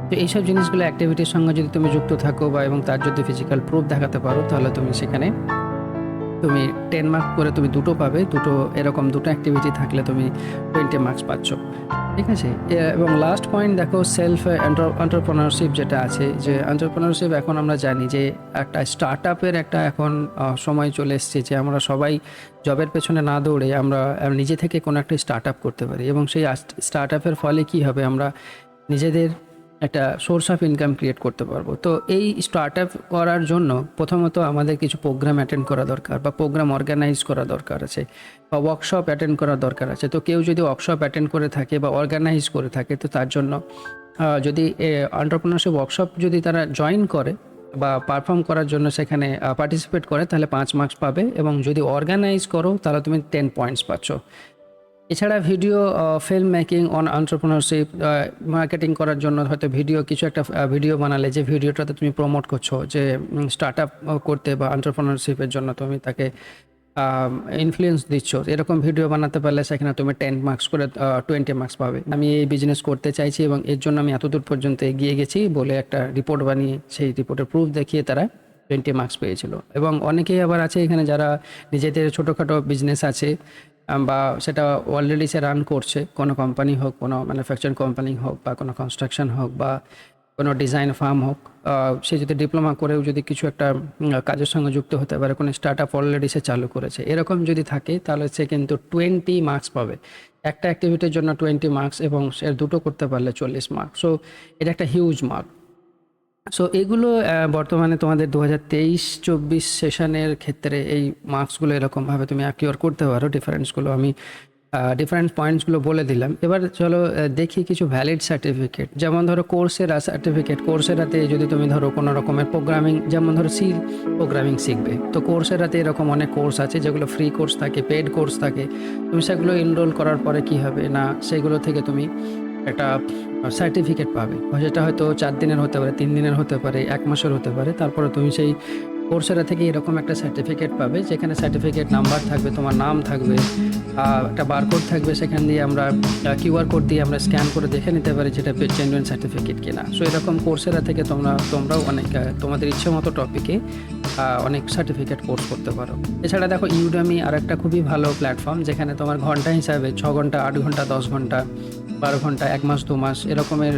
তো এইসব জিনিসগুলো অ্যাক্টিভিটির সঙ্গে যদি তুমি যুক্ত থাকো, বা এবং তার যদি ফিজিক্যাল প্রুফ দেখাতে পারো, তাহলে তুমি সেখানে 10 মার্ক করে তুমি দুটো পাবে। এরকম দুটো অ্যাক্টিভিটি থাকলে তুমি 20 মার্কস পাচ্ছ, ঠিক আছে। এবং লাস্ট পয়েন্ট দেখো, সেলফ এন্টারপ্রেনারশিপ যেটা আছে, যে এন্টারপ্রেনারশিপ এখন আমরা জানি যে একটা স্টার্ট আপের একটা এখন সময় চলে এসছে, যে আমরা সবাই জবের পেছনে না দৌড়ে আমরা নিজে থেকে কোনো একটা স্টার্ট আপ করতে পারি, এবং সেই স্টার্ট আপের ফলে কী হবে, আমরা নিজেদের একটা সোর্স অফ ইনকাম ক্রিয়েট করতে পারবো। তো এই স্টার্ট আপ করার জন্য প্রথমত আমাদের কিছু প্রোগ্রাম অ্যাটেন্ড করা দরকার, বা প্রোগ্রাম অর্গানাইজ করা দরকার আছে, বা ওয়ার্কশপ অ্যাটেন্ড করা দরকার আছে। তো কেউ যদি ওয়ার্কশপ অ্যাটেন্ড করে থাকে বা অর্গানাইজ করে থাকে, তো তার জন্য যদি এন্টারপ্রেনারশিপ ওয়ার্কশপ যদি তারা জয়েন করে বা পারফর্ম করার জন্য সেখানে পার্টিসিপেট করে, তাহলে 5 মার্কস পাবে, এবং যদি অর্গানাইজ করো তাহলে তুমি 10 পয়েন্টস পাচ্ছ। এছাড়া video film making on entrepreneurship, marketing করার জন্য হয়তো কিছু একটা ভিডিও বানালে, যে ভিডিওটাতে তুমি প্রমোট করছো যে স্টার্ট আপ করতে বা এন্টারপ্রেনারশিপের জন্য তুমি তাকে ইনফ্লুয়েন্স দিচ্ছ, এরকম ভিডিও বানাতে পারলে সেখানে তুমি 10 মার্কস করে 20 মার্কস পাবে। আমি এই বিজনেস করতে চাইছি এবং এর জন্য আমি এতদূর পর্যন্ত এগিয়ে গেছি বলে একটা রিপোর্ট বানিয়ে সেই রিপোর্টের প্রুফ দেখিয়ে তারা 20 মার্কস পেয়েছিল। এবং অনেকেই আবার আছে এখানে যারা নিজেদের ছোটোখাটো বিজনেস আছে, বা সেটা অলরেডি সে রান করছে, কোনো কোম্পানি হোক, কোনো ম্যানুফ্যাকচারিং কোম্পানি হোক, বা কোনো কনস্ট্রাকশন হোক, বা কোনো ডিজাইন ফার্ম হোক, সে যদি ডিপ্লোমা করেও যদি কিছু একটা কাজের সঙ্গে যুক্ত হতে পারে, কোনো স্টার্ট আপ অলরেডি সে চালু করেছে, এরকম যদি থাকে তাহলে সে কিন্তু 20 মার্কস পাবে। একটা অ্যাক্টিভিটির জন্য 20 মার্কস, এবং সে দুটো করতে পারলে 40 মার্কস। সো এটা একটা হিউজ মার্ক। সো এগুলো বর্তমানে তোমাদের 2023-24 সেশনের ক্ষেত্রে এই মার্কসগুলো এরকমভাবে তুমি অ্যাকিওর করতে পারো। ডিফারেন্সগুলো আমি ডিফারেন্ট পয়েন্টসগুলো বলে দিলাম। এবার চলো দেখি কিছু ভ্যালিড সার্টিফিকেট, যেমন ধরো কোর্সেরা সার্টিফিকেট। কোর্সেরাতে যদি তুমি ধরো কোনো রকমের প্রোগ্রামিং, যেমন ধরো সি প্রোগ্রামিং শিখবে, তো কোর্সেরাতে এরকম অনেক কোর্স আছে যেগুলো ফ্রি কোর্স থাকে, পেড কোর্স থাকে। তুমি সেগুলো এনরোল করার পরে কি হবে না, সেগুলো থেকে তুমি একটা সার্টিফিকেট পাবে, যেটা হয়তো 4 দিনের হতে পারে, 3 দিনের হতে পারে, 1 মাসের হতে পারে। তারপরে তুমি সেই কোর্সেরা থেকে এরকম একটা সার্টিফিকেট পাবে, যেখানে সার্টিফিকেট নাম্বার থাকবে, তোমার নাম থাকবে, একটা বারকোড থাকবে, সেখান দিয়ে আমরা কিউআর কোড দিয়ে আমরা স্ক্যান করে দেখে নিতে পারি যেটা জেনুইন সার্টিফিকেট কিনা। সো এরকম কোর্সেরা থেকে তোমরাও অনেক তোমাদের ইচ্ছে মতো টপিকে অনেক সার্টিফিকেট কোর্স করতে পারো। এছাড়া দেখো ইউডেমি আর একটা খুবই ভালো প্ল্যাটফর্ম, যেখানে তোমার ঘন্টা হিসাবে 6 ঘন্টা, 8 ঘন্টা, 10 ঘন্টা, 12 ঘন্টা, 1 মাস, 2 মাস এরকমের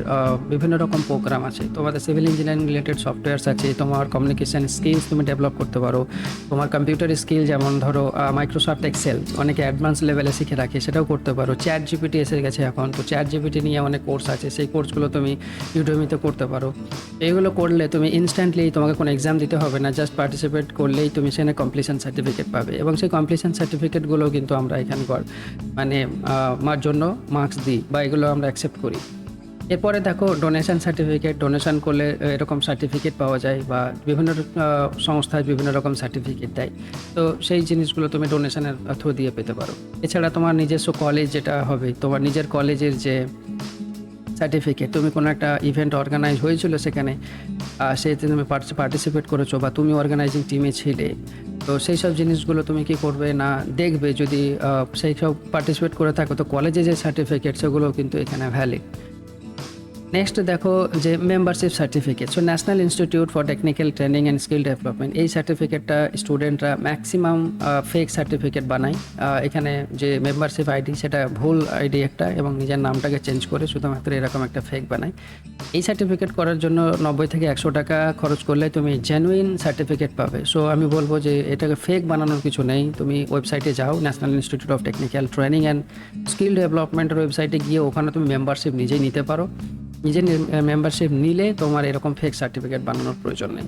বিভিন্ন রকম প্রোগ্রাম আছে। তোমাদের সিভিল ইঞ্জিনিয়ারিং রিলেটেড সফটওয়্যারস আছে, তোমার কমিউনিকেশন স্কিলস তুমি তুমি ডেভেলপ করতে পারো। তোমার কম্পিউটার স্কিল যেমন ধরো মাইক্রোসফট এক্সেল অনেকে অ্যাডভান্স লেভেলে শিখে রাখে, সেটাও করতে পারো। চ্যাট জিপিটি এসে গেছে এখন, তো চ্যাট জিপিটি নিয়ে অনেক কোর্স আছে, সেই কোর্সগুলো তুমি ইউডেমিতে করতে পারো। এইগুলো করলে তুমি ইনস্ট্যান্টলি তোমাকে কোনো এক্সাম দিতে হবে না, জাস্ট পার্টিসিপেট করলেই তুমি সেখানে কমপ্লিশন সার্টিফিকেট পাবে। এবং সেই কমপ্লিশন সার্টিফিকেটগুলো কিন্তু আমরা এখানে মানে মার জন্য মার্কস দিই বা এগুলো আমরা অ্যাকসেপ্ট করি। এরপরে দেখো ডোনেশন সার্টিফিকেট, ডোনেশন করলে এরকম সার্টিফিকেট পাওয়া যায় বা বিভিন্ন সংস্থায় বিভিন্ন রকম সার্টিফিকেট দেয়, তো সেই জিনিসগুলো তুমি ডোনেশনের থ্রু দিয়ে পেতে পারো। এছাড়া তোমার নিজস্ব কলেজ যেটা হবে, তোমার নিজের কলেজের যে সার্টিফিকেট, তুমি কোনো একটা ইভেন্ট অর্গানাইজ হয়েছিল সেখানে, সেইতে তুমি পার্টিসিপেট করেছো বা তুমি অর্গানাইজিং টিমে ছিলে, তো সেই সব জিনিসগুলো তুমি কি করবে না দেখবে, যদি সেই সব পার্টিসিপেট করে থাকো তো কলেজে যে সার্টিফিকেট সেগুলো কিন্তু এখানে ভ্যালিড। নেক্সট দেখো যে membership certificate. So national institute for technical training and skill development, এই সার্টিফিকেটটা স্টুডেন্টরা ম্যাক্সিমাম ফেক সার্টিফিকেট বানায়। এখানে যে মেম্বারশিপ আইডি সেটা ভুল আইডি একটা, এবং নিজের নামটাকে চেঞ্জ করে শুধুমাত্র এরকম একটা ফেক বানায়। এই সার্টিফিকেট করার জন্য 90 থেকে 100 টাকা খরচ করলে তুমি জেনুইন সার্টিফিকেট পাবে। সো আমি বলবো যে এটাকে ফেক বানানোর কিছু নেই, তুমি ওয়েবসাইটে যাও, national institute of technical training and skill ডেভেলপমেন্টের ওয়েবসাইটে গিয়ে ওখানে তুমি মেম্বারশিপ নিজেই নিতে পারো। নিজের মেম্বারশিপ নিলে তোমার এরকম ফেক সার্টিফিকেট বানানোর প্রয়োজন নেই।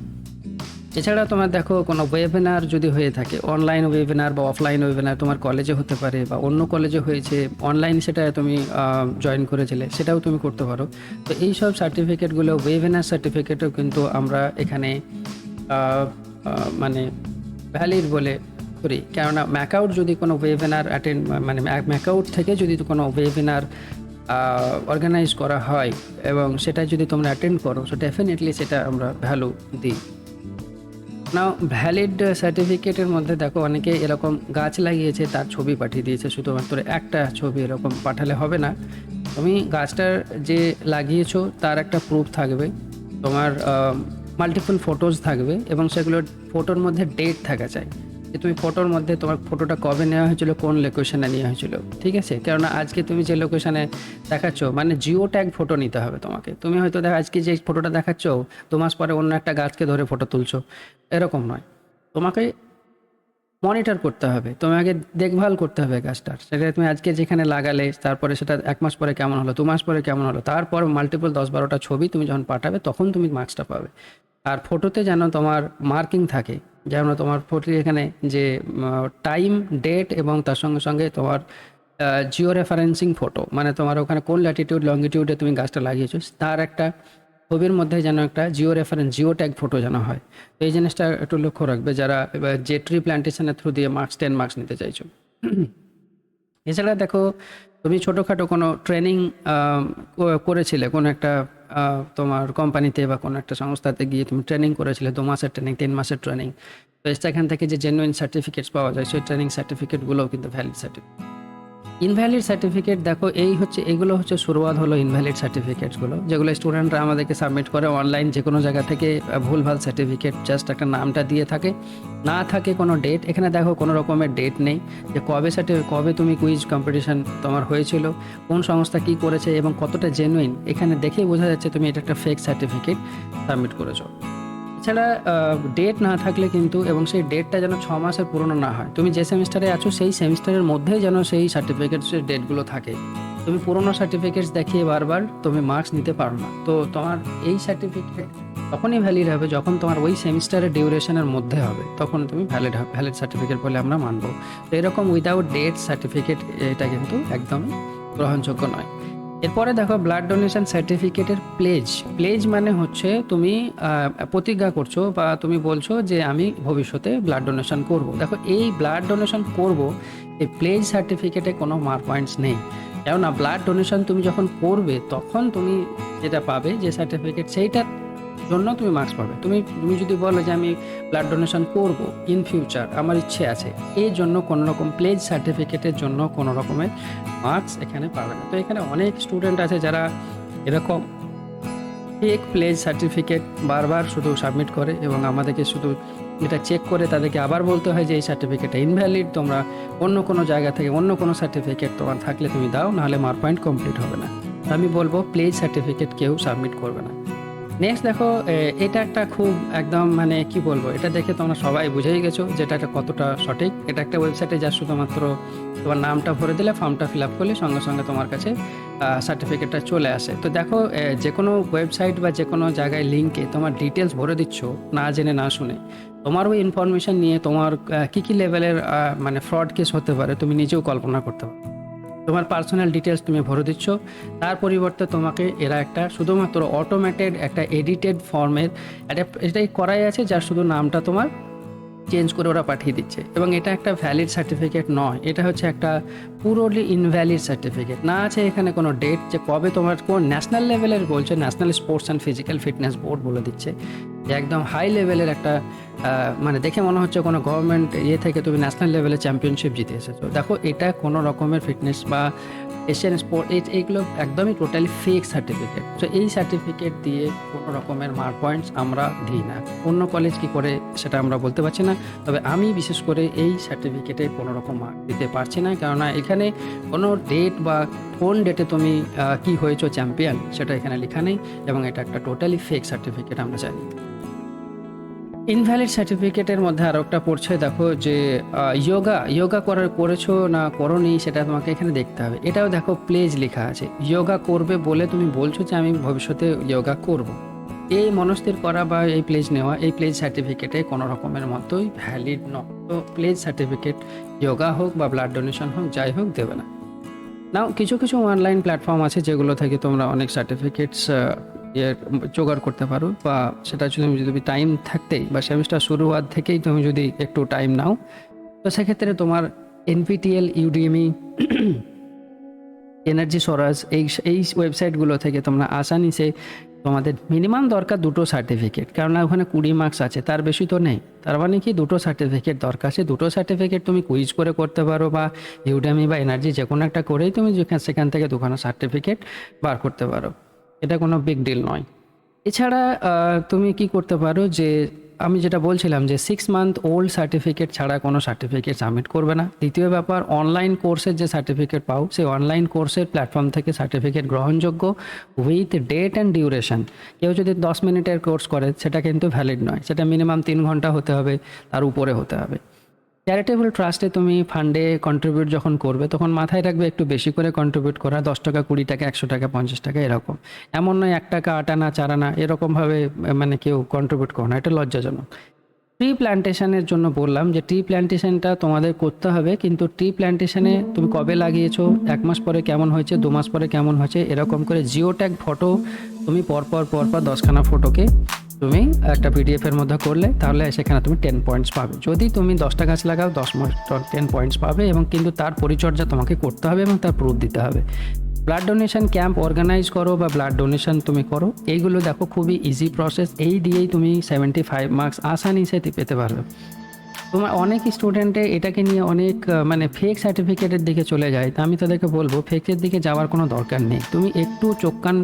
এছাড়া তোমার দেখো কোনো ওয়েবিনার যদি হয়ে থাকে, অনলাইন ওয়েবিনার বা অফলাইন ওয়েবিনার, তোমার কলেজে হতে পারে বা অন্য কলেজে হয়েছে, অনলাইন সেটা তুমি জয়েন করেছিলে, সেটাও তুমি করতে পারো। তো এই সব সার্টিফিকেটগুলো, ওয়েবিনার সার্টিফিকেটও কিন্তু আমরা এখানে মানে ভ্যালিড বলে করি। কেননা ম্যাকআউট যদি কোনো ওয়েবিনার অ্যাটেন্ড, মানে ম্যাকআউট থেকে যদি কোনো ওয়েবিনার অর্গানাইজ করা হয় এবং সেটা যদি তোমরা অ্যাটেন্ড করো, সো ডেফিনেটলি সেটা আমরা ভ্যালু দিই। নাও ভ্যালিড সার্টিফিকেটের মধ্যে দেখো অনেকে এরকম গাছ লাগিয়েছে, তার ছবি পাঠিয়ে দিয়েছে, শুধুমাত্র একটা ছবি এরকম পাঠালে হবে না। তুমি গাছটার যে লাগিয়েছো তার একটা প্রুফ থাকবে, তোমার মাল্টিপল ফটোজ থাকবে, এবং সেগুলোর ফটোর মধ্যে ডেট থাকা চাই, যে তুমি ফটোর মধ্যে তোমার ফটোটা কবে নেওয়া হয়েছিল, কোন লোকেশনে নেওয়া হয়েছিল, ঠিক আছে? কেননা আজকে তুমি যে লোকেশনে দেখাচ্ছ, মানে জিও ট্যাগ ফটো নিতে হবে তোমাকে। তুমি হয়তো দেখো আজকে যে ফটোটা দেখাচ্ছ, 2 মাস পরে অন্য একটা গাছকে ধরে ফটো তুলছো, এরকম নয়। তোমাকে মনিটর করতে হবে, তোমাকে দেখভাল করতে হবে গাছটার। সেটা তুমি আজকে যেখানে লাগালে, তারপরে সেটা 1 মাস পরে কেমন হলো, 2 মাস পরে কেমন হলো, তারপর মাল্টিপল 10-12টা ছবি তুমি যখন পাঠাবে তখন তুমি মার্কসটা পাবে। আর ফটোতে যেন তোমার মার্কিং থাকে, যেন তোমার ফটোর এখানে যে টাইম, ডেট এবং তার সঙ্গে সঙ্গে তোমার জিও রেফারেন্সিং ফটো, মানে তোমার ওখানে কোন ল্যাটিটিউড লঙ্গিটিউডে তুমি গাছটা লাগিয়েছো তার একটা ছবির মধ্যে যেন একটা Jio reference, geo tag photo যেন হয়। তো এই জিনিসটা একটু লক্ষ্য রাখবে যারা এবার যে ট্রি প্ল্যান্টেশনের থ্রু দিয়ে 10 মার্কস নিতে চাইছো। এছাড়া দেখো তুমি ছোটোখাটো কোনো ট্রেনিং করেছিলে কোনো একটা তোমার কোম্পানিতে বা কোনো একটা সংস্থাতে গিয়ে তুমি ট্রেনিং করেছিলে, 2 মাসের ট্রেনিং, 3 মাসের ট্রেনিং, তো সেখান থেকে যে জেনুইন সার্টিফিকেটস পাওয়া যায়, সেই ট্রেনিং সার্টিফিকেটগুলোও কিন্তু ভ্যালিড সার্টিফিকেট। ইনভ্যালিড সার্টিফিকেট দেখো এগুলো হচ্ছে শুরুয়াত হলো ইনভ্যালিড সার্টিফিকেটসগুলো, যেগুলো স্টুডেন্টরা আমাদেরকে সাবমিট করে অনলাইন যে কোনো জায়গা থেকে, ভুলভাল সার্টিফিকেট, জাস্ট একটা নামটা দিয়ে থাকে, না থাকে কোনো ডেট। এখানে দেখো কোনো রকমের ডেট নেই যে কবে তুমি কুইজ কম্পিটিশান তোমার হয়েছিল, কোন সংস্থা কি করেছে এবং কতটা জেনুইন, এখানে দেখেই বোঝা যাচ্ছে তুমি এটা একটা ফেক সার্টিফিকেট সাবমিট করেছো। এছাড়া ডেট না থাকলে কিন্তু, এবং সেই ডেটটা যেন 6 মাসের পুরনো না হয়, তুমি যে সেমিস্টারে আছো সেই সেমিস্টারের মধ্যেই যেন সেই সার্টিফিকেটসের ডেটগুলো থাকে। তুমি পুরনো সার্টিফিকেটস দেখিয়ে বারবার তুমি মার্কস নিতে পারো না। তো তোমার এই সার্টিফিকেট তখনই ভ্যালিড হবে যখন তোমার ওই সেমিস্টারের ডিউরেশনের মধ্যে হবে, তখন তুমি ভ্যালিড সার্টিফিকেট বলে আমরা মানবো। তো এরকম উইদাউট ডেট সার্টিফিকেট, এটা কিন্তু একদমই গ্রহণযোগ্য নয়। এরপরে দেখো ব্লাড ডোনেশন সার্টিফিকেটের প্লেজ মানে হচ্ছে তুমি প্রতিজ্ঞা করছো বা তুমি বলছো যে আমি ভবিষ্যতে ব্লাড ডোনেশন করব। দেখো এই ব্লাড ডোনেশন করব, এই প্লেজ সার্টিফিকেটে কোনো মার্ক পয়েন্টস নেই। কেননা ব্লাড ডোনেশন তুমি যখন করবে তখন তুমি যেটা পাবে, যে সার্টিফিকেট, সেইটার জন্য তুমি মার্কস পাবে। তুমি যদি বলো যে আমি ব্লাড ডোনেশন করব ইন ফিউচার, আমার ইচ্ছে আছে, এই জন্য কোনো রকম প্লেজ সার্টিফিকেটের জন্য কোনো রকমের মার্কস এখানে পাবে না। তো এখানে অনেক স্টুডেন্ট আছে যারা এরকম ফেক প্লেজ সার্টিফিকেট বারবার শুধু সাবমিট করে এবং আমাদেরকে শুধু এটা চেক করে তাদেরকে আবার বলতে হয় যে এই সার্টিফিকেটটা ইনভ্যালিড, তোমরা অন্য কোনো জায়গা থেকে অন্য কোনো সার্টিফিকেট তোমার থাকলে তুমি দাও, নাহলে মার্ক পয়েন্ট কমপ্লিট হবে না। আমি বলবো প্লেজ সার্টিফিকেট কেউ সাবমিট করবে না। নেক্সট দেখো এটা একটা খুব একদম মানে কি বলবো, এটা দেখে তোমরা সবাই বুঝেই গেছো যেটা এটা কতটা সঠিক। এটা একটা ওয়েবসাইটে যা শুধুমাত্র তোমার নামটা ভরে দিলে, ফর্মটা ফিল আপ করলে সঙ্গে সঙ্গে তোমার কাছে সার্টিফিকেটটা চলে আসে। তো দেখো যে কোনো ওয়েবসাইট বা যে কোনো জায়গায় লিঙ্কে তোমার ডিটেলস ভরে দিচ্ছ না জেনে না শুনে, তোমার ওই ইনফরমেশন নিয়ে তোমার কী কী লেভেলের মানে ফ্রড কেস হতে পারে তুমি নিজেও কল্পনা করতে পারো। তোমার পার্সোনাল ডিটেলস তুমি ভরে দিচ্ছ, তার পরিবর্তে তোমাকে এরা একটা শুধুমাত্র অটোমেটেড একটা এডিটেড ফর্মের এটাই করাই আছে, যার শুধু নামটা তোমার চেঞ্জ করে ওরা পাঠিয়ে দিচ্ছে। এবং এটা একটা ভ্যালিড সার্টিফিকেট নয়, এটা হচ্ছে একটা পুরোলি ইনভ্যালিড সার্টিফিকেট। না আছে এখানে কোনো ডেট যে কবে তোমার কোন ন্যাশনাল লেভেলের বলছে, national sports and physical fitness board বলে দিচ্ছে যে একদম হাই লেভেলের একটা মানে দেখে মনে হচ্ছে কোনো গভর্নমেন্ট থেকে তুমি ন্যাশনাল লেভেলে চ্যাম্পিয়নশিপ জিতে এসেছো। দেখো এটা কোনো রকমের ফিটনেস বা এশিয়ান স্পোর্ট এইগুলো একদমই টোটালি ফেক সার্টিফিকেট। তো এই সার্টিফিকেট দিয়ে কোনো রকমের মার্ক পয়েন্টস আমরা দিই না। অন্য কলেজ কি করে সেটা আমরা বলতে পারছি না, তবে আমি বিশেষ করে এই সার্টিফিকেটে কোনো রকম মার্ক দিতে পারছি না, কেননা এখানে কোনো ডেট বা কোন ডেটে তুমি কি হয়েছো চ্যাম্পিয়ন সেটা এখানে লেখা নেই, এবং এটা একটা টোটালি ফেক সার্টিফিকেট আমরা জানি। ইনভ্যালিড সার্টিফিকেটের মধ্যে আরও একটা পড়ছে, দেখো যে যোগা করেছো না করোনি সেটা তোমাকে এখানে দেখতে হবে। এটাও দেখো প্লেজ লেখা আছে, যোগা করবে বলে তুমি বলছো যে আমি ভবিষ্যতে যোগা করব। এই মনস্থির করা বা এই প্লেজ নেওয়া, এই প্লেজ সার্টিফিকেটে কোনো রকমের মতোই ভ্যালিড নয়। তো প্লেজ সার্টিফিকেট যোগা হোক বা ব্লাড ডোনেশন হোক যাই হোক দেবে না। নাও কিছু কিছু অনলাইন প্ল্যাটফর্ম আছে যেগুলো থেকে তোমরা অনেক সার্টিফিকেটস জোগাড় করতে পারো, বা সেটা যদি টাইম থাকতেই বা সেমিস্টার শুরু হওয়ার থেকেই তুমি যদি একটু টাইম নাও, তো সেক্ষেত্রে তোমার NPTEL, ইউডিএমি, এনার্জি সোরাস এই ওয়েবসাইটগুলো থেকে তোমরা আসানিসে তোমাদের মিনিমাম দরকার 2টো সার্টিফিকেট, কারণ ওখানে 20 মার্কস আছে, তার বেশি তো নেই। তার মানে কি 2টো সার্টিফিকেট দরকার আছে। 2টো সার্টিফিকেট তুমি কুইজ করে করতে পারো, বা ইউডেমি বা এনার্জি যে কোনো একটা করেই তুমি সেখান থেকে 2খানা সার্টিফিকেট বার করতে পারো। এটা কোনো বিগ ডিল নয়। এছাড়া তুমি কি করতে পারো, যে আমি যেটা বলছিলাম যে 6 মান্থ ওল্ড সার্টিফিকেট ছাড়া কোনো সার্টিফিকেট সাবমিট করবে না। দ্বিতীয় ব্যাপার, অনলাইন কোর্সের যে সার্টিফিকেট পাও সেই অনলাইন কোর্সের প্ল্যাটফর্ম থেকে সার্টিফিকেট গ্রহণযোগ্য উইথ ডেট অ্যান্ড ডিউরেশন। কেউ যদি 10 মিনিটের কোর্স করে সেটা কিন্তু ভ্যালিড নয়, সেটা মিনিমাম 3 ঘন্টা হতে হবে, তার উপরে হতে হবে। চ্যারিটেবল ট্রাস্টে তুমি ফান্ডে কন্ট্রিবিউট যখন করবে তখন মাথায় রাখবে একটু বেশি করে কন্ট্রিবিউট করা, 10 টাকা, 20 টাকা, 100 টাকা, 50 টাকা এরকম। এমন নয় 1 টাকা 8 আনা 4 আনা এরকমভাবে মানে কেউ কন্ট্রিবিউট করো না, এটা লজ্জাজনক। ট্রি প্ল্যান্টেশনের জন্য বললাম যে ট্রি প্ল্যান্টেশনটা তোমাদের করতে হবে, কিন্তু ট্রি প্ল্যান্টেশনে তুমি কবে লাগিয়েছো, 1 মাস পরে কেমন হয়েছে, 2 মাস পরে কেমন হয়েছে, এরকম করে জিও ট্যাগ ফটো তুমি পরপর 10খানা ফটোকে তুমি একটা পিডিএফের মধ্যে করলে তাহলে সেখানে তুমি 10 পয়েন্টস পাবে। যদি তুমি 10টা গাছ লাগাও 10 পয়েন্টস পাবে, এবং কিন্তু তার পরিচর্যা তোমাকে করতে হবে এবং তার প্রুফ দিতে হবে। ব্লাড ডোনেশন ক্যাম্প অর্গানাইজ করো বা ব্লাড ডোনেশন তুমি করো, এইগুলো দেখো খুবই ইজি প্রসেস, এই দিয়েই তুমি 75 মার্কস আসানিসে পেতে পারবে। তোমার অনেক স্টুডেন্টে এটাকে নিয়ে অনেক মানে ফেক সার্টিফিকেটের দিকে চলে যায়। তা আমি তাদেরকে বলবো ফেকের দিকে যাওয়ার কোনো দরকার নেই। তুমি একটু চোখ কান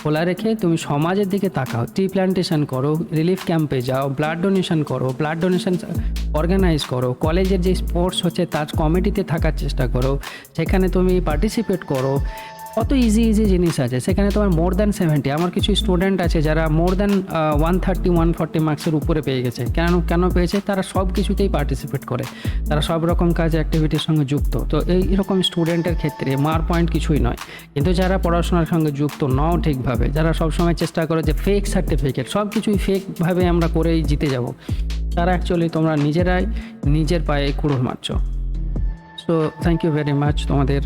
খোলা রেখে তুমি সমাজের দিকে তাকাও, ট্রি প্ল্যান্টেশন করো, রিলিফ ক্যাম্পে যাও, ব্লাড ডোনেশন করো, ব্লাড ডোনেশন অর্গানাইজ করো, কলেজের যে স্পোর্টস হচ্ছে তার কমিটিতে থাকার চেষ্টা করো, সেখানে তুমি পার্টিসিপেট করো। কত ইজি জিনিস আছে সেখানে। তোমার মোর দ্যান 70, আমার কিছু স্টুডেন্ট আছে যারা মোর দ্যান 130-140 মার্কসের উপরে পেয়ে গেছে। কেন পেয়েছে? তারা সব কিছুতেই পার্টিসিপেট করে, তারা সব রকম কাজ অ্যাক্টিভিটির সঙ্গে যুক্ত। তো এইরকম স্টুডেন্টের ক্ষেত্রে মার্ক পয়েন্ট কিছুই নয়। কিন্তু যারা পড়াশোনার সঙ্গে যুক্ত নও ঠিকভাবে, যারা সবসময় চেষ্টা করে যে ফেক সার্টিফিকেট, সব কিছুই ফেকভাবে আমরা করেই জিতে যাব, তারা অ্যাকচুয়ালি তোমরা নিজেরাই নিজের পায়ে কুড়ুল মারছো। So thank you very much. তোমাদের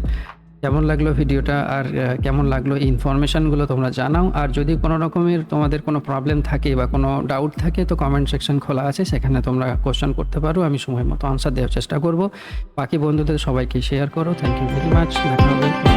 কেমন লাগলো ভিডিওটা, আর কেমন লাগলো এই ইনফরমেশানগুলো তোমরা জানাও। আর যদি কোনো রকমের তোমাদের কোনো প্রবলেম থাকে বা কোনো ডাউট থাকে তো কমেন্ট সেকশন খোলা আছে, সেখানে তোমরা কোশ্চেন করতে পারো, আমি সময় মতো আনসার দেওয়ার চেষ্টা করব। বাকি বন্ধুদের সবাইকে শেয়ার করো। Thank you very much. দেখা হবে।